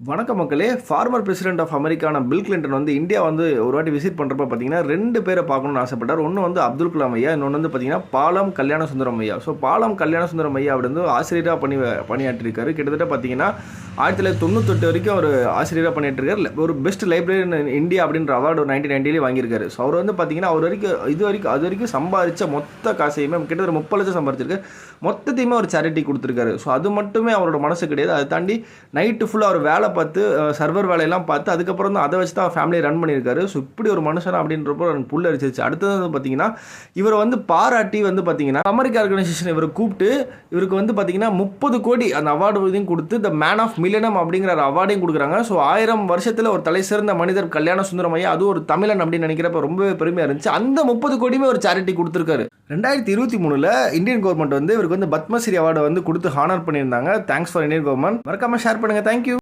வணக்கம் மக்களே. Former president of அமெரிக்கான பில் கிளின்டன் வந்து இந்தியா வந்து ஒரு வாட்டி விசிட் பண்ணுறப்ப பார்த்தீங்கன்னா 2 பேரை பார்க்கணும்னு ஆசைப்பட்டார். ஒன்று வந்து அப்துல் கலாம் ஐயா, இன்னொன்று வந்து பார்த்தீங்கன்னா பாலம் கல்யாண சுந்தரம் ஐயா. ஸோ பாலம் கல்யாண சுந்தரம் ஐயா அப்படி வந்து ஆசிரியராக பணியாற்றிருக்காரு. கிட்டத்தட்ட பார்த்தீங்கன்னா 1998 வரைக்கும் ஒரு ஆசிரியராக பண்ணிட்டுருக்காரு. ஒரு பெஸ்ட் லைப்ரரியன் இந்தியா அப்படின்ற அவார்டு 1990 வாங்கியிருக்காரு. ஸோ அவர் வந்து பார்த்தீங்கன்னா அது வரைக்கும் சம்பாதிச்ச மொத்த காசையுமே கிட்டத்தட்ட 30 லட்சம் சம்பாதிச்சிருக்காரு. மொத்தத்தையுமே ஒரு சேரிட்டி கொடுத்துருக்காரு. ஸோ அது மட்டுமே அவரோட மனசு கிடையாது. அதை தாண்டி நைட்டு ஃபுல்லாக அவர் வேலை பார்த்து சர்வர் வேலையெல்லாம் பார்த்து அதுக்கப்புறம் தான் அதை வச்சு தான் ஃபேமிலியை ரன் பண்ணியிருக்காரு. ஸோ இப்படி ஒரு மனுஷன் அப்படின்றப்போ எனக்கு புல் அரிச்சிருச்சு. அடுத்தது வந்து பார்த்தீங்கன்னா இவரை வந்து பாராட்டி வந்து பார்த்தீங்கன்னா அமெரிக்க ஆர்கனைசேஷன் இவரை கூப்பிட்டு இவருக்கு வந்து பார்த்தீங்கன்னா 30 கோடி அந்த அவார்டு இதையும் கொடுத்து த மேன் ஆஃப் மில்லியனம் அப்படிங்கிற அவார்டையும் கொடுக்குறாங்க. ஸோ 1000 வருஷத்தில் ஒரு தலை சிறந்த மனிதர் கல்யாண சுந்தரம் ஐயா, அதுவும் ஒரு தமிழன் அப்படின்னு நினைக்கிறப்ப ரொம்பவே பெருமையாக இருந்துச்சு. அந்த 30 கோடியுமே ஒரு சேரிட்டி கொடுத்துருக்காரு. 2023 இந்தியன் கவர்மெண்ட் வந்து இவருக்கு வந்து பத்மஸ்ரீ அவார்டை வந்து கொடுத்து ஹானர் பண்ணியிருந்தாங்க. Thanks for Indian government. மறக்காம ஷேர் பண்ணுங்க. தேங்க்யூ.